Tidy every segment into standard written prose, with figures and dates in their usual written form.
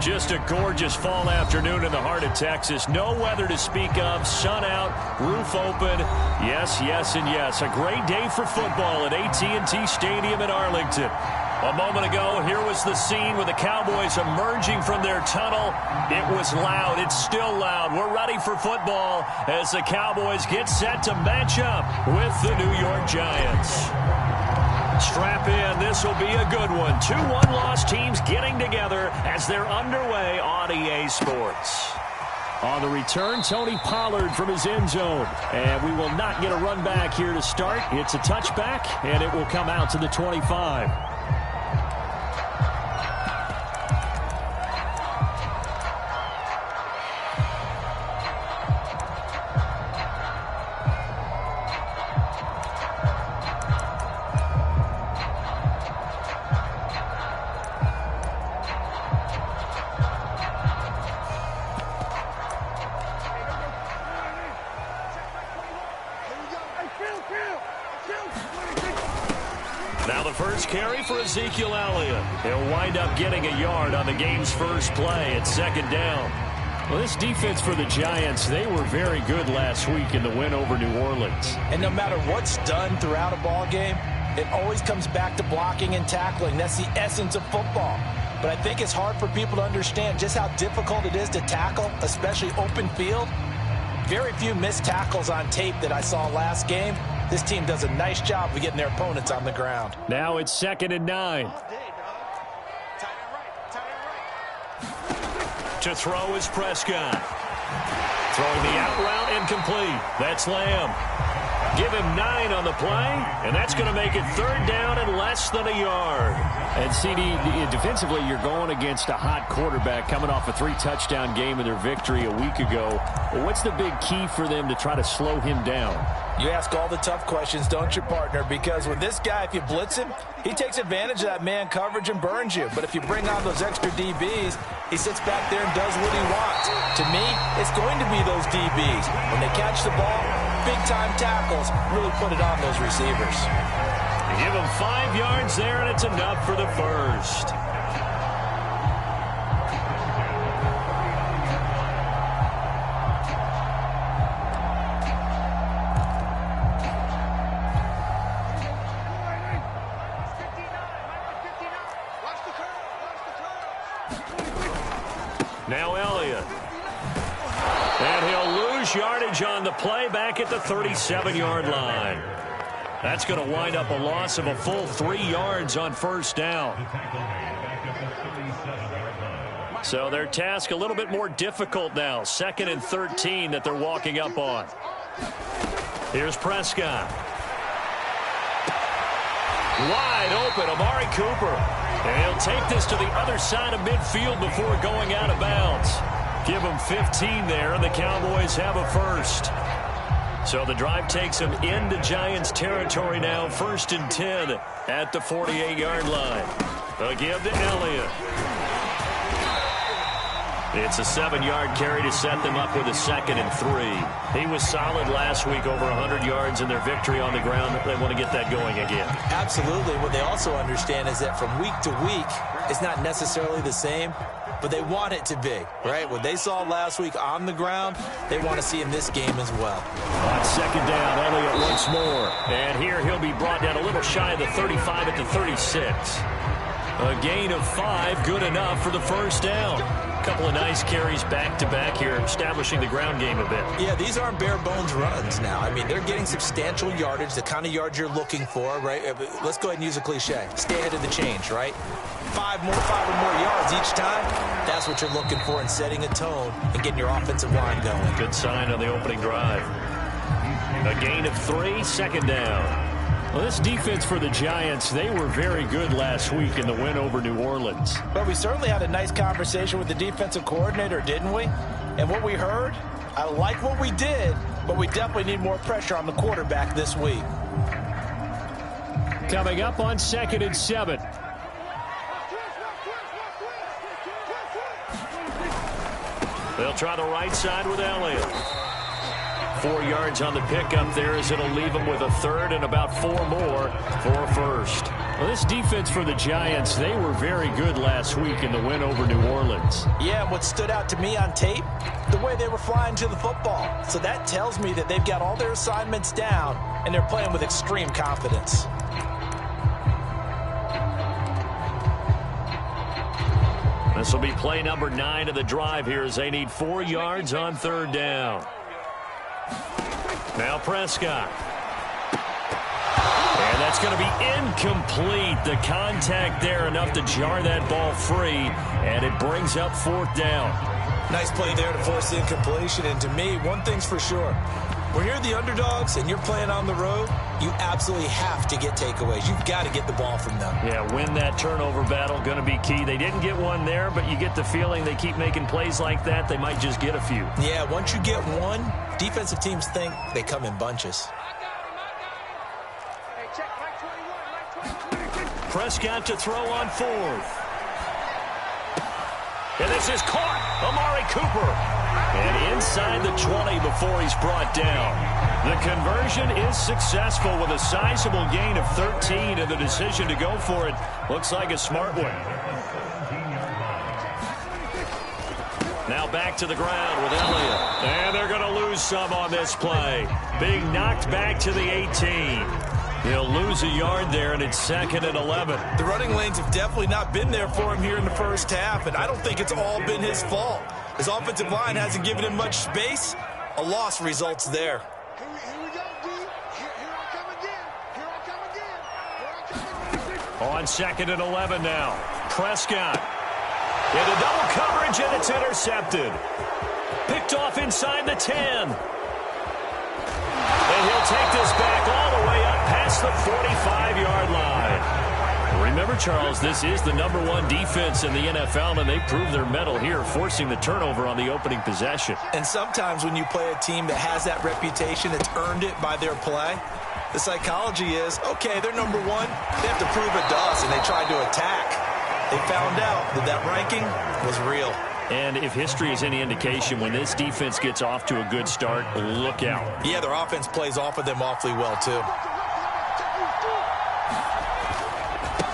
Just a gorgeous fall afternoon in the heart of Texas. No weather to speak of. Sun out, roof open. Yes, yes, and yes. A great day for football at AT&T Stadium in Arlington. A moment ago, here was the scene with the Cowboys emerging from their tunnel. It was loud. It's still loud. We're ready for football as the Cowboys get set to match up with the New York Giants. Strap in. This will be a good one. 2 one-loss teams getting together as they're underway on EA Sports. On the return, Tony Pollard from his end zone. And we will not get a run back here to start. It's a touchback, and it will come out to the 25. Now the first carry for Ezekiel Elliott. He'll wind up getting a yard on the game's first play at second down. Well, this defense for the Giants, they were very good last week in the win over New Orleans. And no matter what's done throughout a ball game, it always comes back to blocking and tackling. That's the essence of football. But I think it's hard for people to understand just how difficult it is to tackle, especially open field. Very few missed tackles on tape that I saw last game. This team does a nice job of getting their opponents on the ground. Now it's 2nd and 9. To throw is Prescott. Throwing the out route incomplete. That's Lamb. Give him 9 on the play, and that's going to make it 3rd down and less than a yard. And CD, defensively, you're going against a hot quarterback coming off a 3-touchdown game in their victory a week ago. Well, what's the big key for them to try to slow him down? You ask all the tough questions, don't you, partner? Because with this guy, if you blitz him, he takes advantage of that man coverage and burns you. But if you bring on those extra DBs, he sits back there and does what he wants. To me, it's going to be those DBs. When they catch the ball, big-time tackles really put it on those receivers. You give him 5 yards there, and it's enough for the first. Now Elliott. And he'll lose yardage on the play back at the 37-yard line. That's going to wind up a loss of a full 3 yards on first down. So their task a little bit more difficult now. 2nd and 13 that they're walking up on. Here's Prescott. Wide open, Amari Cooper. And he'll take this to the other side of midfield before going out of bounds. Give him 15 there, and the Cowboys have a first. So the drive takes them into Giants territory now. 1st and 10 at the 48-yard line. They'll give to Elliott. It's a 7-yard carry to set them up with a 2nd and 3. He was solid last week, over 100 yards in their victory on the ground. They want to get that going again. Absolutely. What they also understand is that from week to week, it's not necessarily the same, but they want it to be, right? What they saw last week on the ground, they want to see in this game as well. On 2nd down, Elliott once more. And here he'll be brought down a little shy of the 35 at the 36. A gain of 5, good enough for the first down. Couple of nice carries back-to-back here, establishing the ground game a bit. Yeah, these aren't bare-bones runs now. I mean, they're getting substantial yardage, the kind of yards you're looking for, right? Let's go ahead and use a cliche. Stay ahead of the change, right? 5 or more yards each time. That's what you're looking for in setting a tone and getting your offensive line going. Good sign on the opening drive. A gain of 3, 2nd down. Well, this defense for the Giants, they were very good last week in the win over New Orleans. But we certainly had a nice conversation with the defensive coordinator, didn't we? And what we heard, I like what we did, but we definitely need more pressure on the quarterback this week. Coming up on 2nd and 7. They'll try the right side with Elliott. 4 yards on the pickup there as it'll leave them with a 3rd and about 4 more for a first. Well, this defense for the Giants, they were very good last week in the win over New Orleans. Yeah, and what stood out to me on tape, the way they were flying to the football. So that tells me that they've got all their assignments down, and they're playing with extreme confidence. This will be play number 9 of the drive here as they need 4 yards on 3rd down. Now Prescott. And that's going to be incomplete. The contact there enough to jar that ball free, and it brings up 4th down. Nice play there to force the incompletion, and to me, one thing's for sure. When you're the underdogs and you're playing on the road, you absolutely have to get takeaways. You've got to get the ball from them. Yeah, win that turnover battle, going to be key. They didn't get one there, but you get the feeling they keep making plays like that, they might just get a few. Yeah, once you get one, defensive teams think they come in bunches. Prescott to throw on 4th. And this is caught. Amari Cooper. And inside the 20 before he's brought down. The conversion is successful with a sizable gain of 13, and the decision to go for it looks like a smart one. Now back to the ground with Elliott. And they're going to lose some on this play. Being knocked back to the 18. He'll lose a yard there, and it's 2nd and 11. The running lanes have definitely not been there for him here in the first half, and I don't think it's all been his fault. His offensive line hasn't given him much space. A loss results there. Here we go, D. Here I come again. Here I come again. Here I come again. On 2nd and 11 now. Prescott. Into double coverage, and it's intercepted. Picked off inside the 10. And he'll take this back all the way up past the 45-yard line. Remember, Charles, this is the #1 defense in the NFL, and they prove their mettle here, forcing the turnover on the opening possession. And sometimes when you play a team that has that reputation, it's earned it by their play. The psychology is, okay, they're #1. They have to prove it to us, and they tried to attack. They found out that that ranking was real. And if history is any indication, when this defense gets off to a good start, look out. Yeah, their offense plays off of them awfully well, too.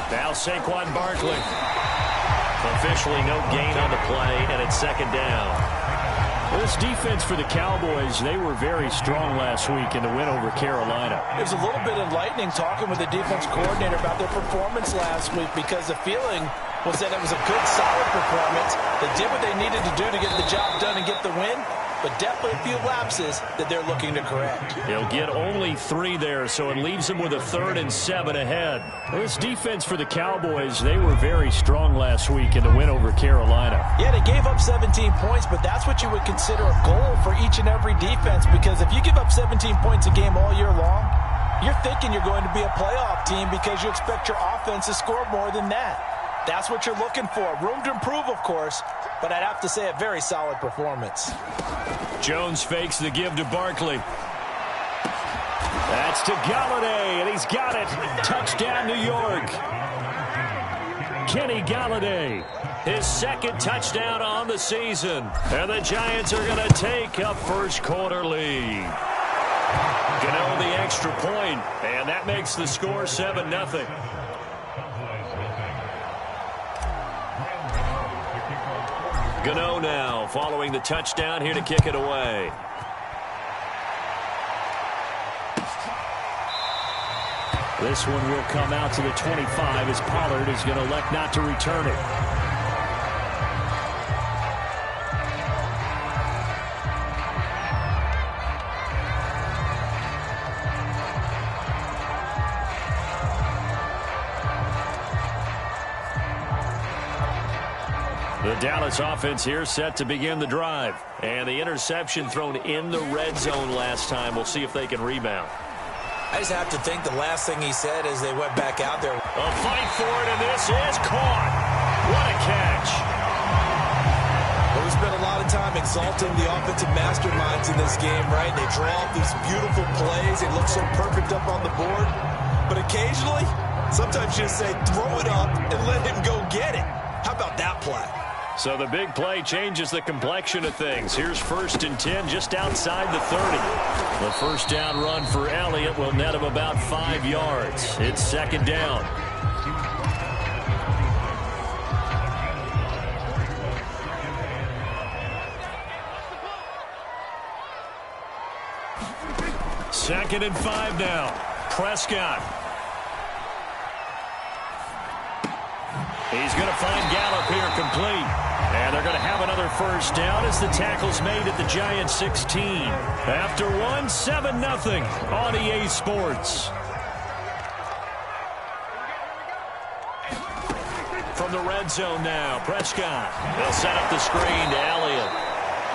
Now Saquon Barkley. Officially no gain on the play, and it's 2nd down. This defense for the Cowboys, they were very strong last week in the win over Carolina. It was a little bit enlightening talking with the defense coordinator about their performance last week, because the feeling was that it was a good, solid performance. They did what they needed to do to get the job done and get the win, but definitely a few lapses that they're looking to correct. He'll get only 3 there, so it leaves him with a 3rd and 7 ahead. This defense for the Cowboys, they were very strong last week in the win over Carolina. Yeah, they gave up 17 points, but that's what you would consider a goal for each and every defense, because if you give up 17 points a game all year long, you're thinking you're going to be a playoff team because you expect your offense to score more than that. That's what you're looking for. Room to improve, of course, but I'd have to say a very solid performance. Jones fakes the give to Barkley. That's to Galladay, and he's got it. Touchdown, New York. Kenny Galladay, his 2nd touchdown on the season. And the Giants are going to take a first-quarter lead. Gano the extra point, and that makes the score 7-0. Gano now following the touchdown here to kick it away. This one will come out to the 25 as Pollard is going to elect not to return it. The Dallas offense here set to begin the drive. And the interception thrown in the red zone last time. We'll see if they can rebound. I just have to think the last thing he said as they went back out there. A fight for it, and this is caught. What a catch. Well, we spent a lot of time exalting the offensive masterminds in this game, right? They draw up these beautiful plays. They look so perfect up on the board. But occasionally, sometimes you just say, throw it up and let him go get it. How about that play? So the big play changes the complexion of things. Here's 1st and 10 just outside the 30. The first down run for Elliott will net him about 5 yards. It's 2nd down. 2nd and 5 now. Prescott. He's going to find Gallup here complete. And they're going to have another first down as the tackle's made at the Giants 16. After one, 7-0 on EA Sports. From the red zone now, Prescott. They'll set up the screen to Elliott.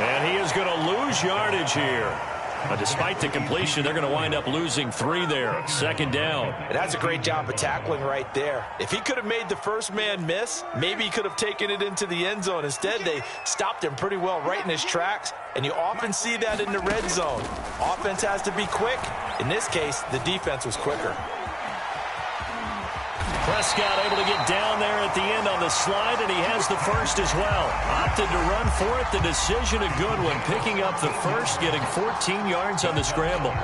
And he is going to lose yardage here. But despite the completion, they're going to wind up losing 3 there. 2nd down. And that's a great job of tackling right there. If he could have made the first man miss, maybe he could have taken it into the end zone. Instead, they stopped him pretty well right in his tracks. And you often see that in the red zone. Offense has to be quick. In this case, the defense was quicker. Prescott able to get down there at the end on the slide, and he has the first as well. Opted to run for it. The decision a good one. Picking up the first, getting 14 yards on the scramble.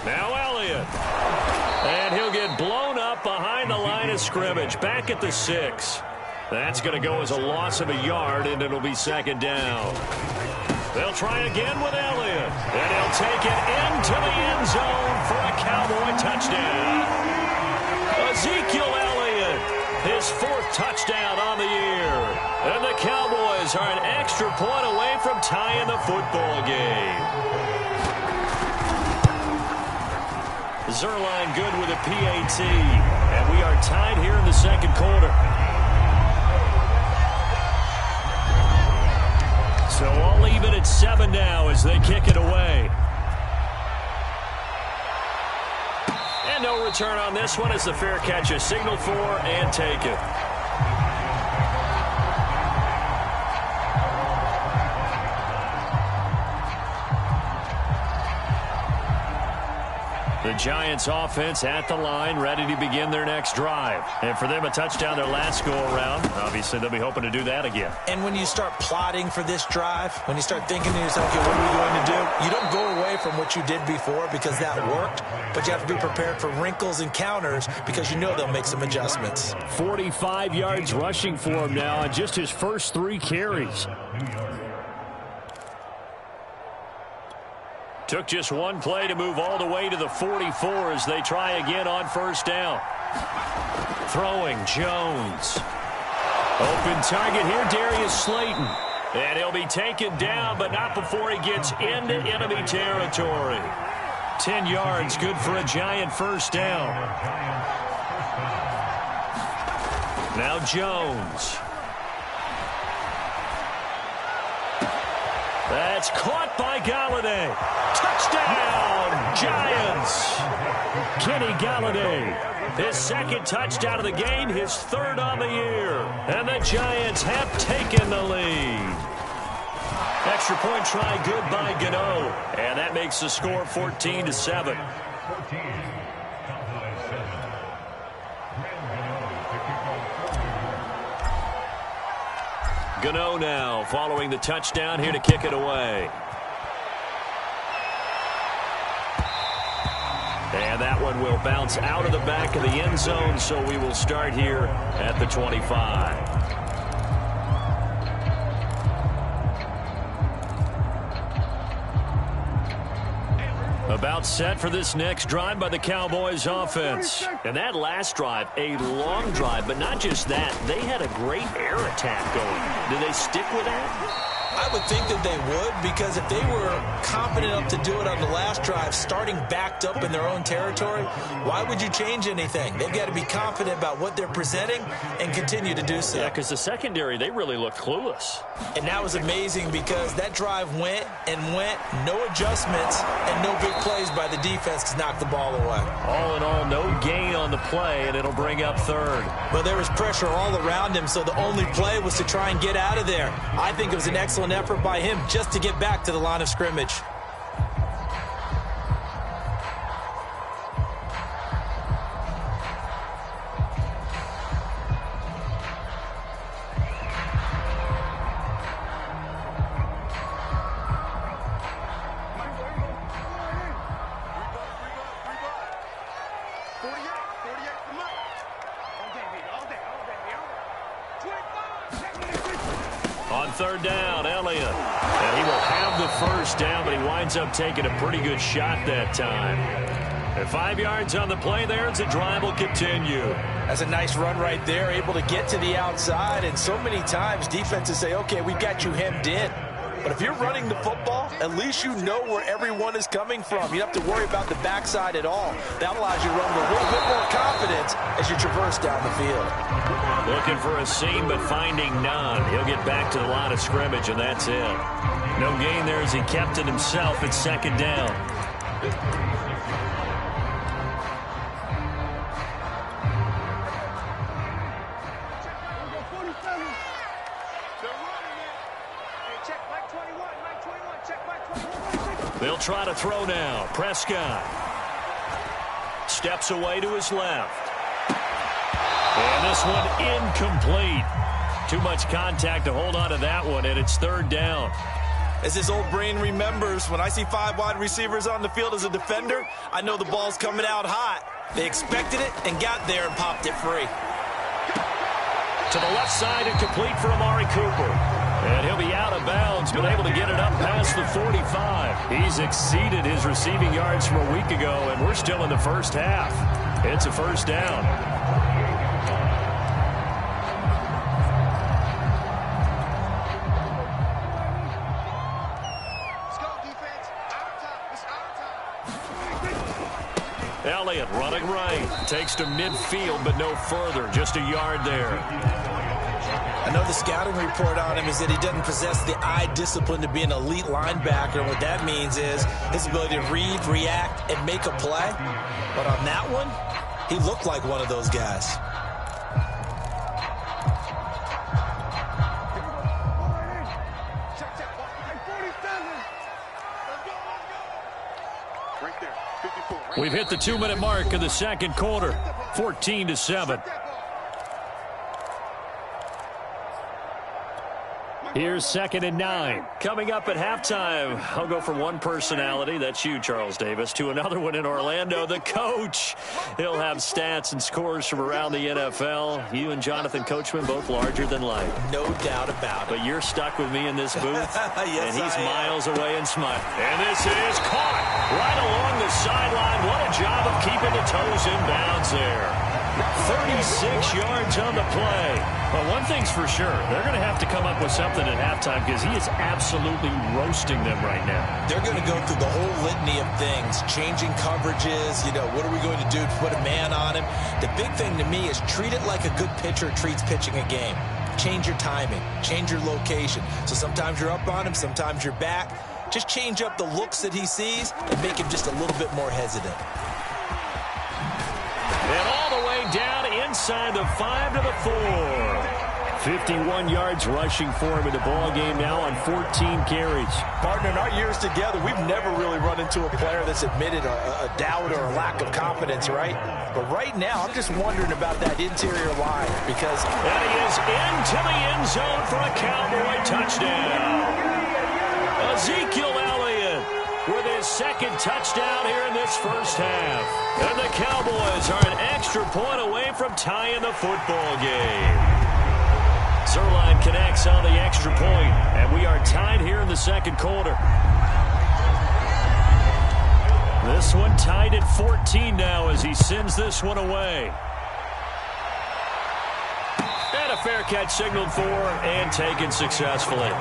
Now Elliott. And he'll get blown up behind the line of scrimmage. Back at the 6. That's going to go as a loss of a yard, and it'll be 2nd down. They'll try again with Elliott. And he'll take it into the end zone for a Cowboy touchdown. Ezekiel Elliott, his 4th touchdown on the year. And the Cowboys are an extra point away from tying the football game. Zerline good with a PAT. And we are tied here in the 2nd quarter. So all even at 7 now as they kick it away. And no return on this one as the fair catch is signaled for and taken. The Giants offense at the line, ready to begin their next drive. And for them, a touchdown their last go-around. Obviously, they'll be hoping to do that again. And when you start plotting for this drive, when you start thinking to yourself, okay, what are we going to do? You don't go away from what you did before because that worked, but you have to be prepared for wrinkles and counters because you know they'll make some adjustments. 45 yards rushing for him now on just his first 3 carries. Took just one play to move all the way to the 44 as they try again on first down. Throwing Jones. Open target here, Darius Slayton. And he'll be taken down, but not before he gets into enemy territory. 10 yards, good for a Giant first down. Now Jones. That's caught by Galladay. Touchdown, Giants. Kenny Galladay, his 2nd touchdown of the game, his 3rd on the year. And the Giants have taken the lead. Extra point try good by Gano. And that makes the score 14-7. Gano now following the touchdown here to kick it away. And that one will bounce out of the back of the end zone, so we will start here at the 25. About set for this next drive by the Cowboys offense. And that last drive, a long drive, but not just that. They had a great air attack going. Do they stick with that? I would think that they would, because if they were confident enough to do it on the last drive, starting backed up in their own territory, why would you change anything? They've got to be confident about what they're presenting and continue to do so. Yeah, because the secondary, they really looked clueless. And that was amazing because that drive went and went, no adjustments, and no big plays by the defense to knock the ball away. All in all, no gain on the play, and it'll bring up 3rd. Well, there was pressure all around him, so the only play was to try and get out of there. I think it was an excellent effort by him just to get back to the line of scrimmage. first down, but he winds up taking a pretty good shot that time. And 5 yards on the play there as the drive will continue. That's a nice run right there, able to get to the outside. And so many times defenses say, okay, we've got you hemmed in. But if you're running the football, at least you know where everyone is coming from. You don't have to worry about the backside at all. That allows you to run with a little bit more confidence as you traverse down the field. Looking for a seam, but finding none. He'll get back to the line of scrimmage, and that's it. No gain there as he kept it himself at second down. They'll try to throw now. Prescott steps away to his left. And this one incomplete. Too much contact to hold on to that one, and it's third down. As his old brain remembers, when I see 5 wide receivers on the field as a defender, I know the ball's coming out hot. They expected it and got there and popped it free. To the left side and complete for Amari Cooper. And he'll be out of bounds, but able to get it up past the 45. He's exceeded his receiving yards from a week ago, and we're still in the first half. It's a first down. Let's go, defense. Our time. It's our time. Elliott running right. Takes to midfield, but no further. Just a yard there. I know the scouting report on him is that he doesn't possess the eye discipline to be an elite linebacker. What that means is his ability to read, react, and make a play. But on that one, he looked like one of those guys. We've hit the 2-minute mark of the second quarter. 14-7. Here's 2nd and 9. Coming up at halftime, I'll go from one personality, that's you, Charles Davis, to another one in Orlando, the coach. He'll have stats and scores from around the NFL. You and Jonathan Coachman, both larger than life. No doubt about it. But you're stuck with me in this booth, yes, and he's miles away and smiling. And this is caught right along the sideline. What a job of keeping the toes in bounds there. 36 yards on the play. Well, one thing's for sure. They're going to have to come up with something at halftime because he is absolutely roasting them right now. They're going to go through the whole litany of things, changing coverages, what are we going to do to put a man on him? The big thing to me is treat it like a good pitcher treats pitching a game. Change your timing, change your location. So sometimes you're up on him, sometimes you're back. Just change up the looks that he sees and make him just a little bit more hesitant. And all the way down inside the 5 to the 4. 51 yards rushing for him in the ball game now on 14 carries. Partner, in our years together, we've never really run into a player that's admitted a doubt or a lack of confidence, right? But right now, I'm just wondering about that interior line because... And he is into the end zone for a Cowboy touchdown. Ezekiel Elliott with his second touchdown here in this first half. And the Cowboys are an extra point away from tying the football game. Zerline connects on the extra point, and we are tied here in the second quarter. This one tied at 14 now as he sends this one away. And a fair catch signaled for and taken successfully.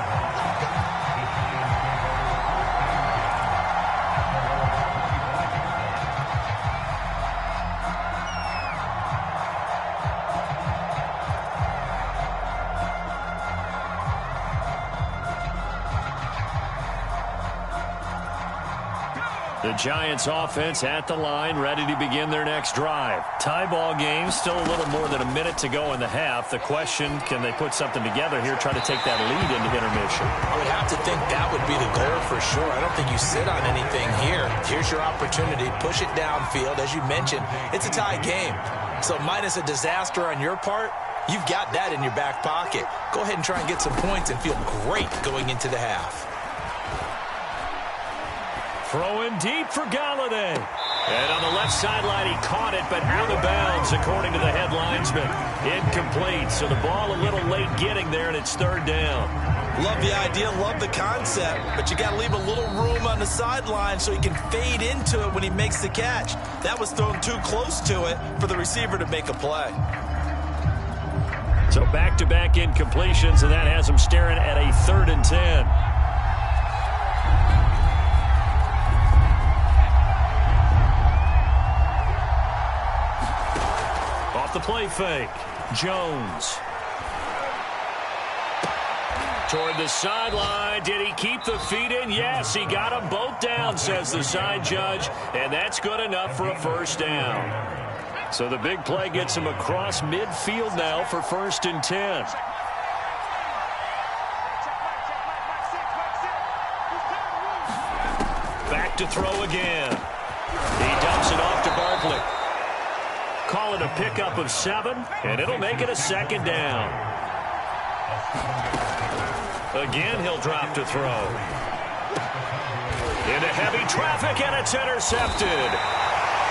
The Giants offense at the line, ready to begin their next drive. Tie ball game, still a little more than a minute to go in the half. The question, can they put something together here, try to take that lead into intermission? I would have to think that would be the goal for sure. I don't think you sit on anything here. Here's your opportunity. Push it downfield. As you mentioned, it's a tie game. So minus a disaster on your part, you've got that in your back pocket. Go ahead and try and get some points and feel great going into the half. Throwing deep for Galladay. And on the left sideline, he caught it, but out of bounds, according to the head linesman. Incomplete. So the ball a little late getting there, and it's third down. Love the idea, love the concept, but you got to leave a little room on the sideline so he can fade into it when he makes the catch. That was thrown too close to it for the receiver to make a play. So back-to-back incompletions, and that has him staring at a 3rd and 10. Off the play fake, Jones. Toward the sideline. Did he keep the feet in? Yes, he got them both down, says the side judge, and that's good enough for a first down. So the big play gets him across midfield now for 1st and 10. Back to throw again. He dumps it off to Barkley. Call it a pickup of 7, and it'll make it a 2nd down. Again, he'll drop to throw. Into heavy traffic, and it's intercepted.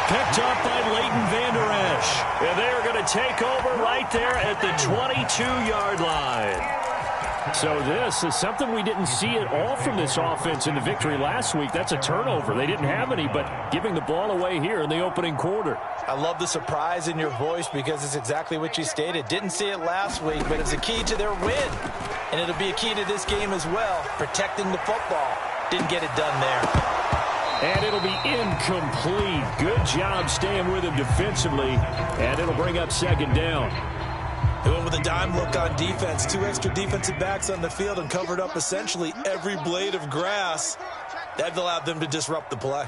Picked up by Leighton Vander Esch. And they're going to take over right there at the 22-yard line. So this is something we didn't see at all from this offense in the victory last week. That's a turnover. They didn't have any, but giving the ball away here in the opening quarter. I love the surprise in your voice because it's exactly what you stated. Didn't see it last week, but it's a key to their win. And it'll be a key to this game as well, protecting the football. Didn't get it done there. And it'll be incomplete. Good job staying with him defensively, and it'll bring up 2nd down. They went with a dime look on defense. 2 extra defensive backs on the field and covered up essentially every blade of grass. That allowed them to disrupt the play.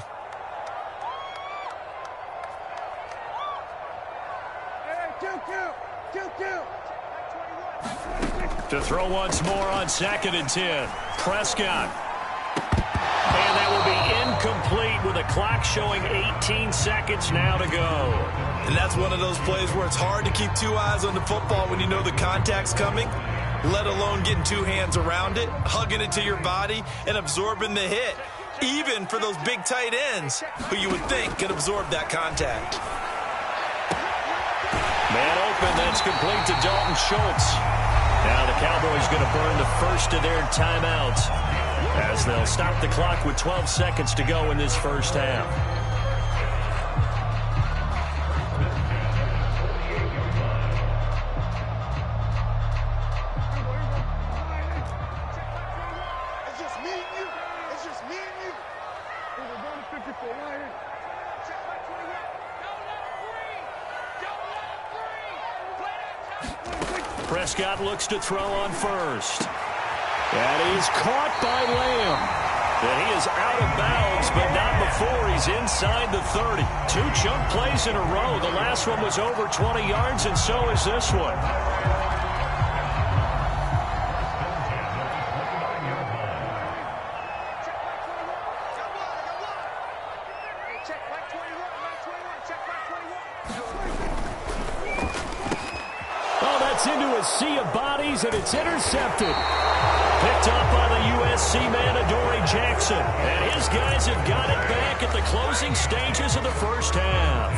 To throw once more on 2nd and 10. Prescott. And that will be incomplete with a clock showing 18 seconds now to go. And that's one of those plays where it's hard to keep 2 eyes on the football when you know the contact's coming, let alone getting 2 hands around it, hugging it to your body, and absorbing the hit, even for those big tight ends who you would think could absorb that contact. Man open, that's complete to Dalton Schultz. Now the Cowboys going to burn the first of their timeouts as they'll stop the clock with 12 seconds to go in this first half. It's just me and you. It's just me and you. We're going to 54 right here. Check back 21. Prescott looks to throw on first. And he's caught by Lamb. And he is out of bounds, but not before he's inside the 30. 2 chunk plays in a row. The last one was over 20 yards, and so is this one. Oh, that's into a sea of bodies, and it's intercepted. Picked up by the USC man, Adoree Jackson. And his guys have got it back at the closing stages of the first half.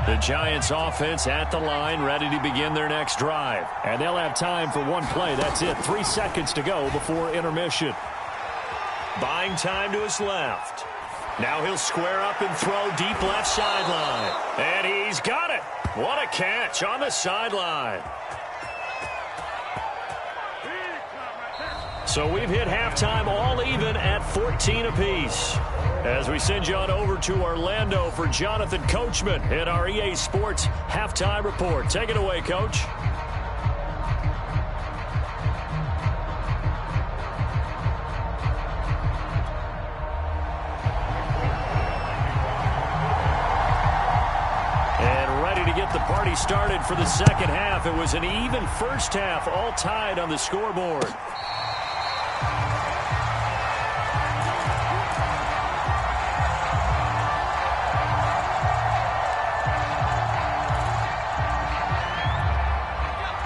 The Giants offense at the line, ready to begin their next drive. And they'll have time for 1 play. That's it. 3 seconds to go before intermission. Buying time to his left. Now he'll square up and throw deep left sideline. And he's got it. What a catch on the sideline. So we've hit halftime all even at 14 apiece. As we send you on over to Orlando for Jonathan Coachman in our EA Sports Halftime Report. Take it away, Coach. The party started for the second half. It was an even first half, all tied on the scoreboard.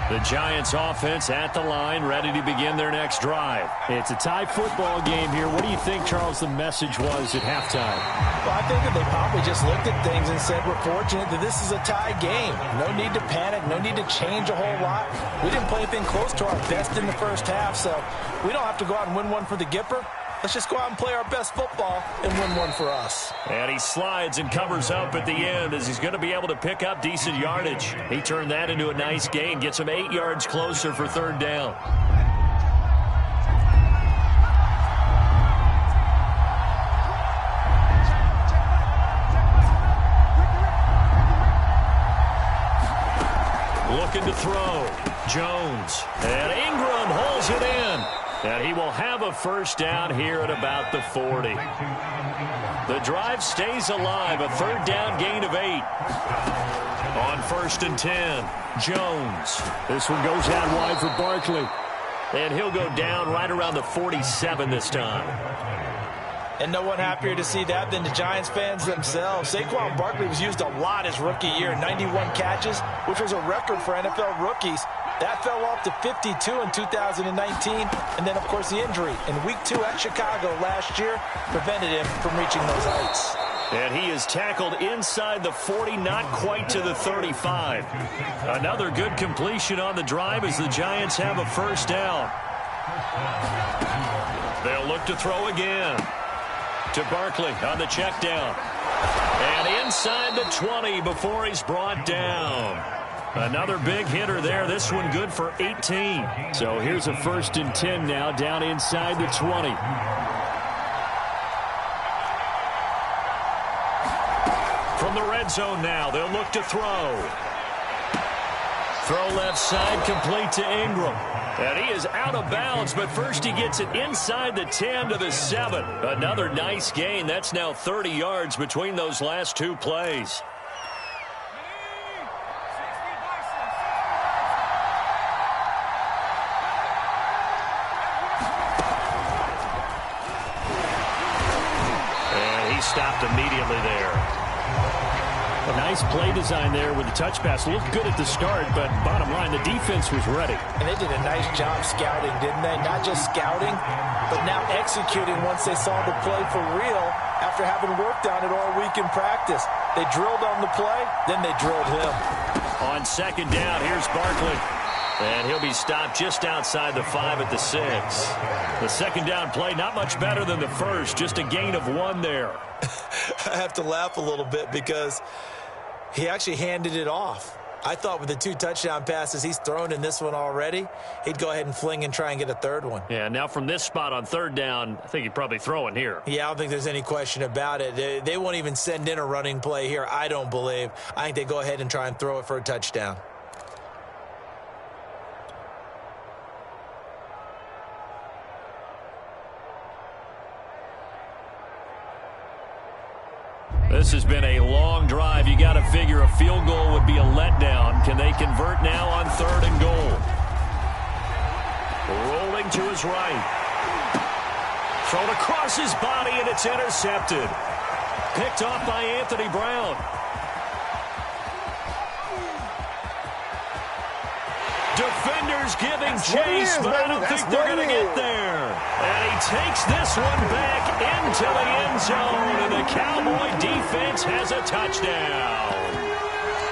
The Giants offense at the line, ready to begin their next drive. It's a tie football game here. What do you think, Charles, the message was at halftime? Well, I think that they probably just looked at things and said, we're fortunate that this is a tie game. No need to panic. No need to change a whole lot. We didn't play anything close to our best in the first half, so we don't have to go out and win one for the Gipper. Let's just go out and play our best football and win one for us. And he slides and covers up at the end as he's going to be able to pick up decent yardage. He turned that into a nice gain, gets him 8 yards closer for third down. Looking to throw. Jones. And Ingram holds it in. And he will have a first down here at about the 40. The drive stays alive. A third down gain of 8. On 1st and 10. Jones. This one goes out wide for Barkley. And he'll go down right around the 47 this time. And no one happier to see that than the Giants fans themselves. Saquon Barkley was used a lot his rookie year, 91 catches, which was a record for NFL rookies. That fell off to 52 in 2019. And then, of course, the injury in Week 2 at Chicago last year prevented him from reaching those heights. And he is tackled inside the 40, not quite to the 35. Another good completion on the drive as the Giants have a first down. They'll look to throw again. To Barkley on the check down. And inside the 20 before he's brought down. Another big hitter there. This one good for 18. So here's a 1st and 10 now down inside the 20. From the red zone now, they'll look to throw. Throw left side, complete to Ingram. And he is out of bounds, but first he gets it inside the 10 to the 7. Another nice gain. That's now 30 yards between those last two plays. And he stopped immediately there. A nice play design there with the touch pass. Looked good at the start, but bottom line, the defense was ready. And they did a nice job scouting, didn't they? Not just scouting, but now executing once they saw the play for real after having worked on it all week in practice. They drilled on the play, then they drilled him. On 2nd down, here's Barkley. And he'll be stopped just outside the 5 at the 6. The 2nd down play, not much better than the first. Just a gain of 1 there. I have to laugh a little bit because he actually handed it off. I thought with the 2 touchdown passes he's thrown in this one already, he'd go ahead and fling and try and get a 3rd one. Yeah, now from this spot on 3rd down, I think he'd probably throw in here. Yeah, I don't think there's any question about it. They won't even send in a running play here, I don't believe. I think they go ahead and try and throw it for a touchdown. This has been a long drive. You got to figure a field goal would be a letdown. Can they convert now on 3rd and goal? Rolling to his right. Thrown across his body, and it's intercepted. Picked off by Anthony Brown. Defenders giving chase, but I don't think they're going to get there. And he takes this one back into the end zone, and the Cowboy defense has a touchdown.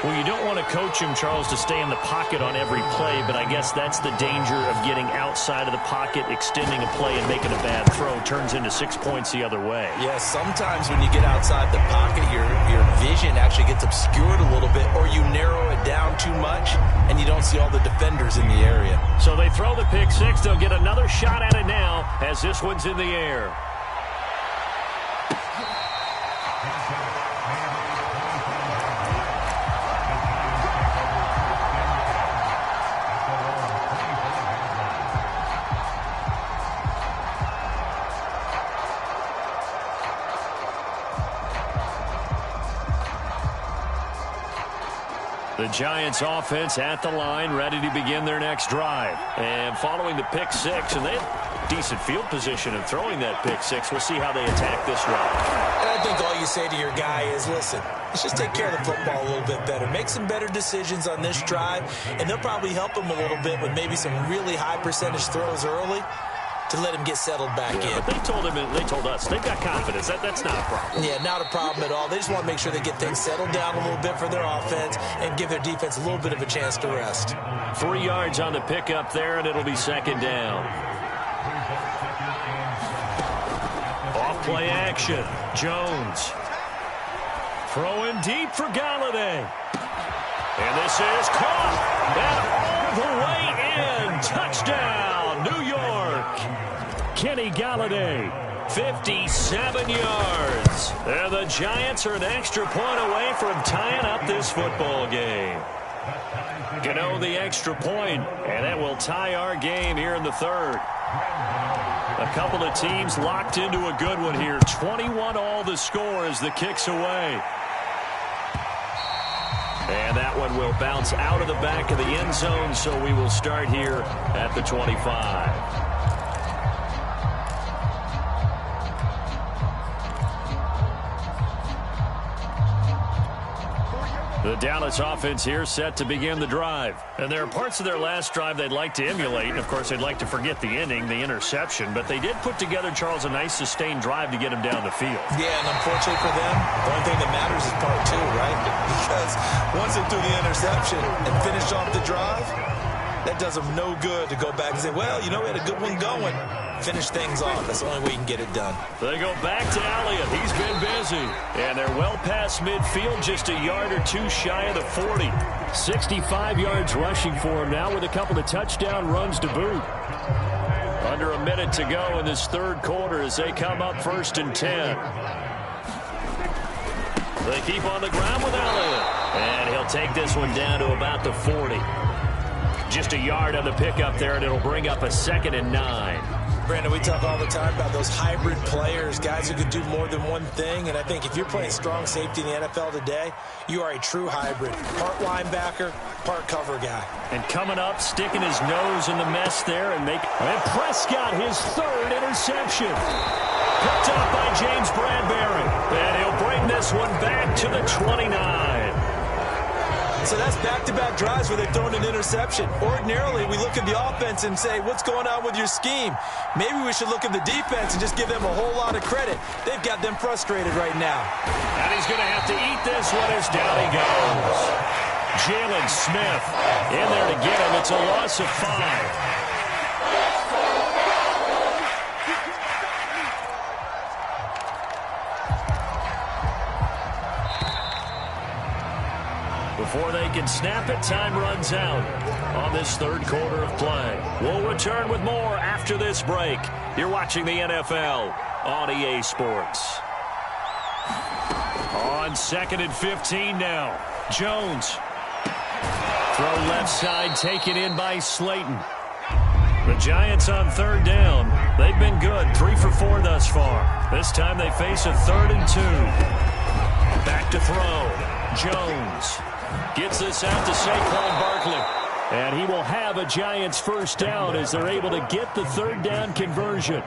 Well, you don't want to coach him, Charles, to stay in the pocket on every play, but I guess that's the danger of getting outside of the pocket, extending a play, and making a bad throw. Turns into 6 points the other way. Yeah, sometimes when you get outside the pocket, your vision actually gets obscured a little bit, or you narrow it down too much, and you don't see all the defenders in the area. So they throw the pick 6. They'll get another shot at it now as this one's in the air. The Giants offense at the line, ready to begin their next drive. And following the pick 6, and they have decent field position in throwing that pick 6. We'll see how they attack this one. And I think all you say to your guy is, listen, let's just take care of the football a little bit better. Make some better decisions on this drive, and they'll probably help him a little bit with maybe some really high percentage throws early to let him get settled back in. But they told us they've got confidence. That's not a problem. Yeah, not a problem at all. They just want to make sure they get things settled down a little bit for their offense and give their defense a little bit of a chance to rest. 3 yards on the pickup there, and it'll be second down. Off-play action. Jones. Throwing deep for Galladay. And this is caught. And all the way in. Touchdown, New York. Kenny Galladay, 57 yards. And the Giants are an extra point away from tying up this football game. Gano the extra point, and that will tie our game here in the third. A couple of teams locked into a good one here. 21-all the score as the kick's away. And that one will bounce out of the back of the end zone, so we will start here at the 25. The Dallas offense here set to begin the drive. And there are parts of their last drive they'd like to emulate. And, of course, they'd like to forget the inning, the interception. But they did put together, Charles, a nice sustained drive to get him down the field. Yeah, and unfortunately for them, the only thing that matters is part two, right? Because once they threw the interception and finished off the drive, that does them no good to go back and say, well, you know, we had a good one going. Finish things off. That's the only way you can get it done. They go back to Elliott. He's been busy. And they're well past midfield, just a yard or two shy of the 40. 65 yards rushing for him now with a couple of touchdown runs to boot. Under a minute to go in this third quarter as they come up 1st and 10. They keep on the ground with Elliott. And he'll take this one down to about the 40. Just a yard on the pickup there, and it'll bring up a 2nd and 9. Brandon, we talk all the time about those hybrid players, guys who can do more than one thing. And I think if you're playing strong safety in the NFL today, you are a true hybrid. Part linebacker, part cover guy. And coming up, sticking his nose in the mess there and Prescott, his 3rd interception. Picked up by James Bradbury. And he'll bring this one back to the 29. So that's back-to-back drives where they've thrown an interception. Ordinarily, we look at the offense and say, what's going on with your scheme? Maybe we should look at the defense and just give them a whole lot of credit. They've got them frustrated right now. And he's going to have to eat this one as down he goes. Jalen Smith in there to get him. It's a loss of 5. Before they can snap it, time runs out on this third quarter of play. We'll return with more after this break. You're watching the NFL on EA Sports. On 2nd and 15 now. Jones. Throw left side, taken in by Slayton. The Giants on 3rd down. They've been good, 3 for 4 thus far. This time they face a 3rd and 2. Back to throw. Jones. Gets this out to Saquon Barkley. And he will have a Giants first down as they're able to get the 3rd down conversion.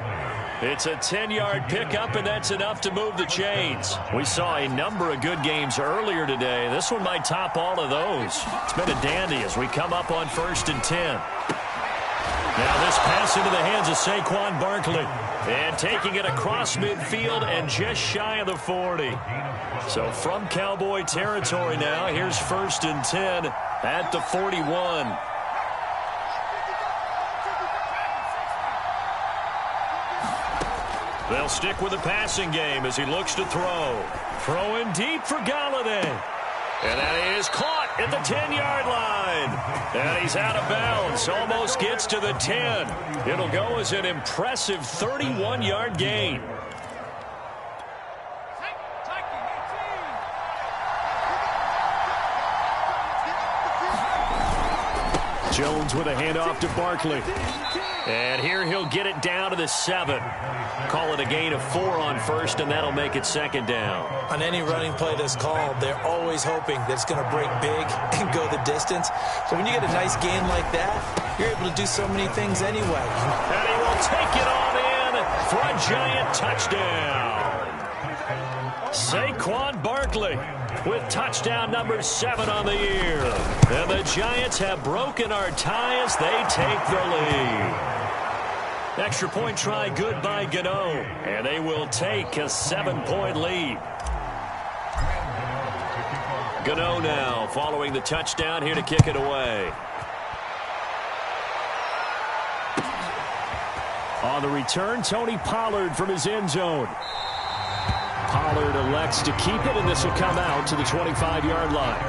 It's a 10-yard pickup, and that's enough to move the chains. We saw a number of good games earlier today. This one might top all of those. It's been a dandy as we come up on 1st and 10. Now this pass into the hands of Saquon Barkley. And taking it across midfield and just shy of the 40. So from Cowboy territory now, here's 1st and 10 at the 41. They'll stick with the passing game as he looks to throw. Throwing deep for Galladay. And that is caught at the 10-yard line. And he's out of bounds. Almost gets to the 10. It'll go as an impressive 31-yard gain. Jones with a handoff to Barkley. And here he'll get it down to the 7. Call it a gain of 4 on 1st, and that'll make it 2nd down. On any running play that's called, they're always hoping that it's going to break big and go the distance. So when you get a nice gain like that, you're able to do so many things anyway. And he will take it on in for a Giant touchdown. Saquon Barkley with touchdown number 7 on the year. And the Giants have broken our tie as they take the lead. Extra point try good by Gano. And they will take a 7-point lead. Gano now following the touchdown here to kick it away. On the return, Tony Pollard from his end zone. Pollard elects to keep it, and this will come out to the 25-yard line.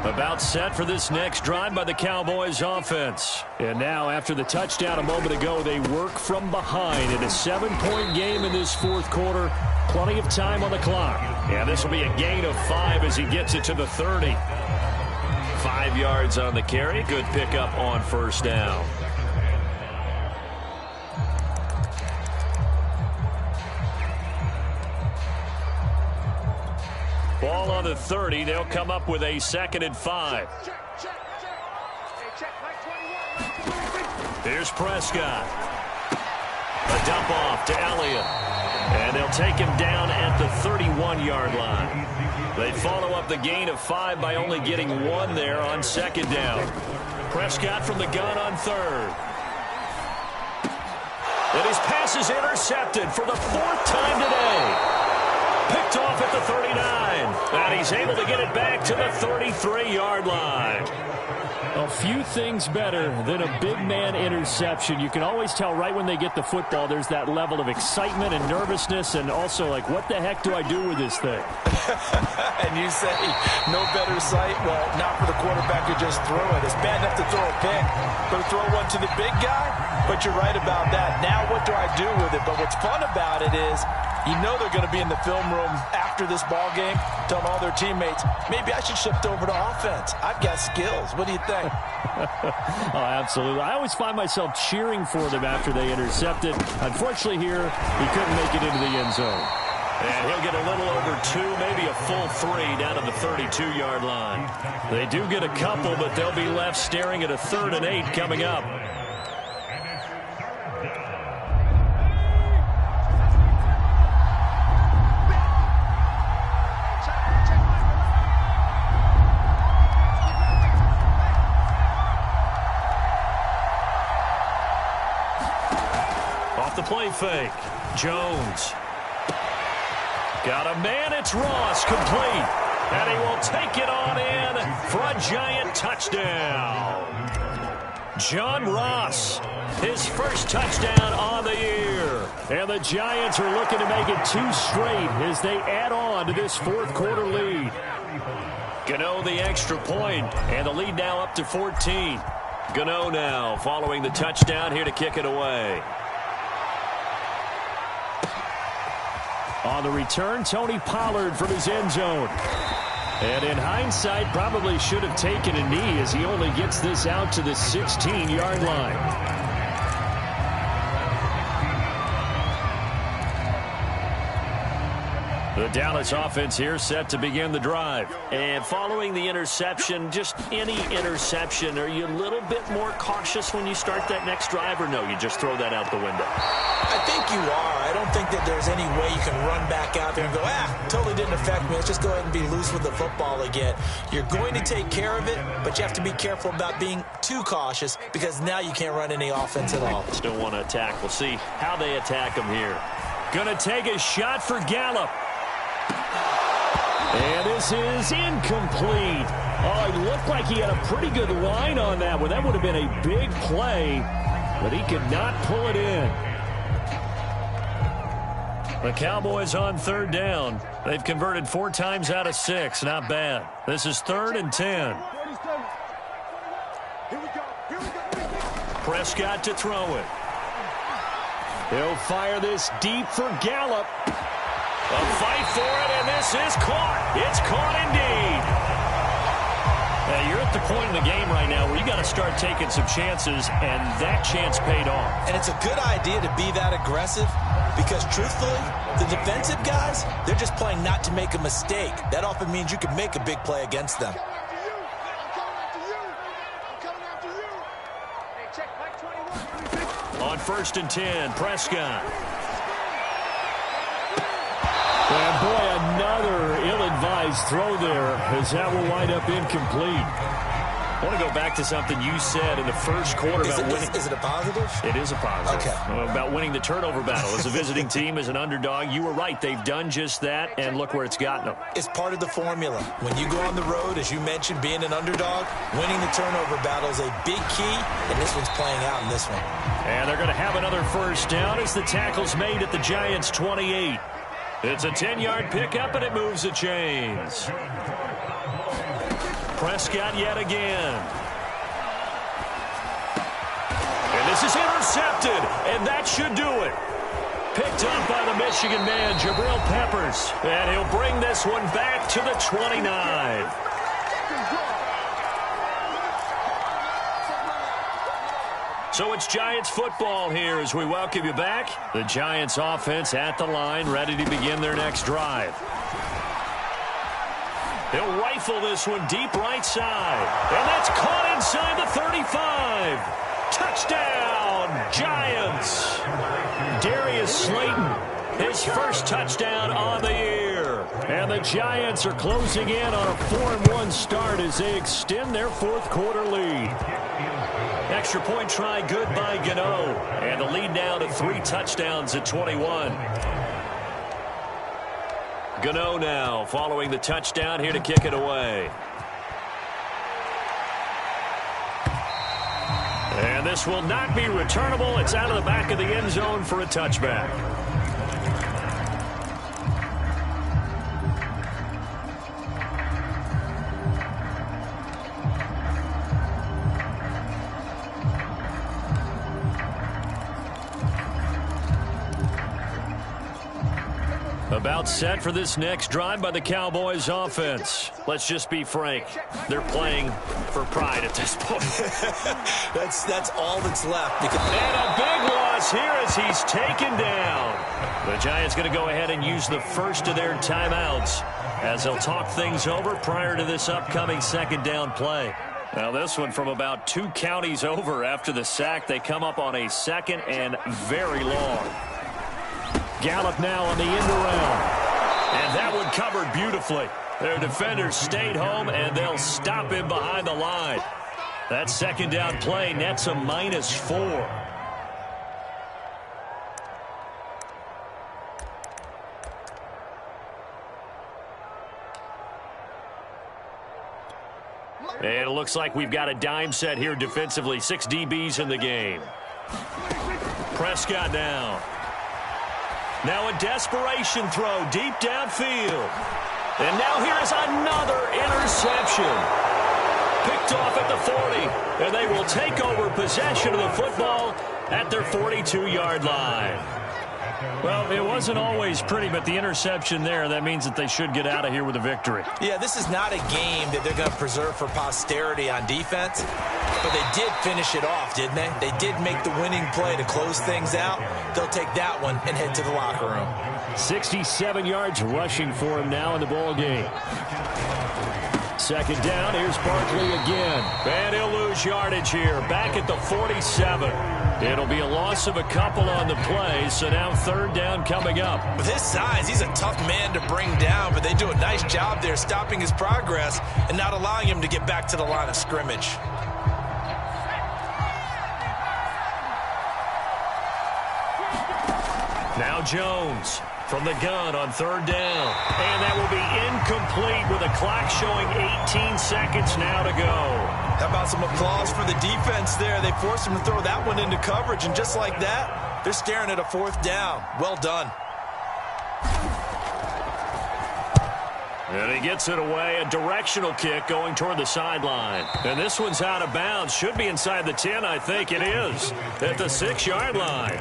About set for this next drive by the Cowboys offense. And now after the touchdown a moment ago, they work from behind in a 7-point game in this fourth quarter. Plenty of time on the clock. And this will be a gain of 5 as he gets it to the 30. 5 yards on the carry. Good pickup on first down. Ball on the 30. They'll come up with a 2nd and 5. Here's Prescott. A dump off to Elliott. And they'll take him down at the 31-yard line. They follow up the gain of 5 by only getting 1 there on 2nd down. Prescott from the gun on 3rd. And his pass is intercepted for the 4th time today. Picked off at the 39. And he's able to get it back to the 33-yard line. A few things better than a big man interception. You can always tell right when they get the football, there's that level of excitement and nervousness, and also like, what the heck do I do with this thing? And you say, no better sight? Well, not for the quarterback to just throw it. It's bad enough to throw a pick, but to throw one to the big guy? But you're right about that. Now what do I do with it? But what's fun about it is, you know they're going to be in the film room after this ball game, telling all their teammates, maybe I should shift over to offense. I've got skills. What do you think? Oh, absolutely. I always find myself cheering for them after they intercept it. Unfortunately here, he couldn't make it into the end zone. And he'll get a little over 2, maybe a full 3 down to the 32-yard line. They do get a couple, but they'll be left staring at a 3rd and 8 coming up. The play fake. Jones. Got a man. It's Ross. Complete. And he will take it on in for a Giant touchdown. John Ross. His first touchdown on the year. And the Giants are looking to make it 2 straight as they add on to this fourth quarter lead. Gano the extra point. And the lead now up to 14. Gano now following the touchdown here to kick it away. On the return, Tony Pollard from his end zone. And in hindsight, probably should have taken a knee as he only gets this out to the 16-yard line. The Dallas offense here set to begin the drive. And following the interception, just any interception, are you a little bit more cautious when you start that next drive, or no, you just throw that out the window? I think you are. I don't think that there's any way you can run back out there and go, totally didn't affect me. Let's just go ahead and be loose with the football again. You're going to take care of it, but you have to be careful about being too cautious because now you can't run any offense at all. Still want to attack. We'll see how they attack him here. Going to take a shot for Gallup. And this is incomplete. Oh, it looked like he had a pretty good line on that one. That would have been a big play, but he could not pull it in. The Cowboys on 3rd down. They've converted 4 times out of 6. Not bad. This is 3rd and 10. Prescott to throw it. He'll fire this deep for Gallup. A fight for it, and this is caught. It's caught indeed. Hey, you're at the point in the game right now where you got to start taking some chances, and that chance paid off. And it's a good idea to be that aggressive because, truthfully, the defensive guys, they're just playing not to make a mistake. That often means you can make a big play against them. On 1st and 10, Prescott. And boy, another ill-advised throw there as that will wind up incomplete. I want to go back to something you said in the first quarter about winning. Is it a positive? It is a positive. Okay. About winning the turnover battle. As a visiting team, as an underdog, you were right. They've done just that, and look where it's gotten them. It's part of the formula. When you go on the road, as you mentioned, being an underdog, winning the turnover battle is a big key, and this one's playing out in this one. And they're going to have another first down as the tackle's made at the Giants' 28. It's a 10-yard pickup, and it moves the chains. Prescott yet again. And this is intercepted, and that should do it. Picked up by the Michigan man, Jabril Peppers. And he'll bring this one back to the 29. So it's Giants football here as we welcome you back. The Giants offense at the line, ready to begin their next drive. He'll rifle this one deep right side. And that's caught inside the 35. Touchdown, Giants. Darius Slayton, his first touchdown on the year. And the Giants are closing in on a 4-1 start as they extend their fourth quarter lead. Extra point try good by Gano. And the lead now to 3 touchdowns at 21. Gano now following the touchdown here to kick it away. And this will not be returnable. It's out of the back of the end zone for a touchback. About set for this next drive by the Cowboys offense. Let's just be frank. They're playing for pride at this point. That's all that's left. And a big loss here as he's taken down. The Giants going to go ahead and use the first of their timeouts as they'll talk things over prior to this upcoming second down play. Now this one from about 2 counties over after the sack. They come up on a second and very long. Gallup now on the end around. And that one covered beautifully. Their defenders stayed home, and they'll stop him behind the line. That second down play nets a -4. And it looks like we've got a dime set here defensively. 6 DBs in the game. Prescott down. Now a desperation throw deep downfield. And now here is another interception. Picked off at the 40. And they will take over possession of the football at their 42-yard line. Well, it wasn't always pretty, but the interception there, that means that they should get out of here with a victory. Yeah, this is not a game that they're going to preserve for posterity on defense, but they did finish it off, didn't they? They did make the winning play to close things out. They'll take that one and head to the locker room. 67 yards rushing for him now in the ball game. Second down, here's Barkley again. And he'll lose yardage here, back at the 47. It'll be a loss of a couple on the play, so now third down coming up. With his size, he's a tough man to bring down, but they do a nice job there stopping his progress and not allowing him to get back to the line of scrimmage. Now Jones from the gun on third down. And that will be incomplete with a clock showing 18 seconds now to go. How about some applause for the defense there? They forced him to throw that one into coverage, and just like that, they're staring at a fourth down. Well done. And he gets it away, a directional kick going toward the sideline. And this one's out of bounds. Should be inside the 10, I think it is, at the 6-yard line.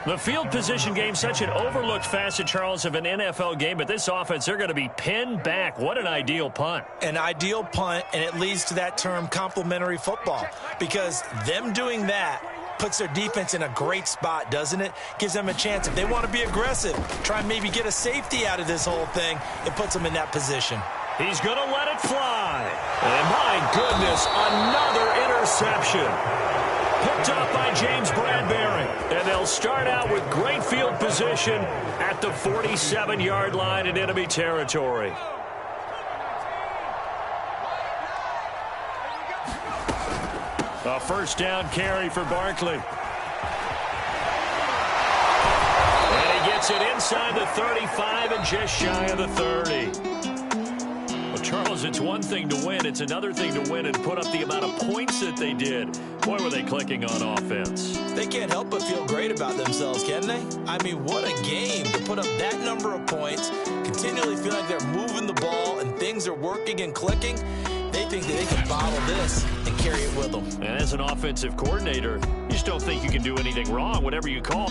The field position game, such an overlooked facet, Charles, of an NFL game, but this offense, they're going to be pinned back. What an ideal punt. An ideal punt, and it leads to that term complementary football, because them doing that puts their defense in a great spot, doesn't it? Gives them a chance. If they want to be aggressive, try and maybe get a safety out of this whole thing, it puts them in that position. He's going to let it fly. And my goodness, another interception. Picked up by James Bradbury. And they'll start out with great field position at the 47-yard line in enemy territory. A first down carry for Barkley. And he gets it inside the 35 and just shy of the 30. Charles, it's one thing to win. It's another thing to win and put up the amount of points that they did. Boy, were they clicking on offense. They can't help but feel great about themselves, can they? I mean, what a game to put up that number of points, continually feel like they're moving the ball and things are working and clicking. They think that they can bottle this and carry it with them. And as an offensive coordinator, you just don't think you can do anything wrong, whatever you call.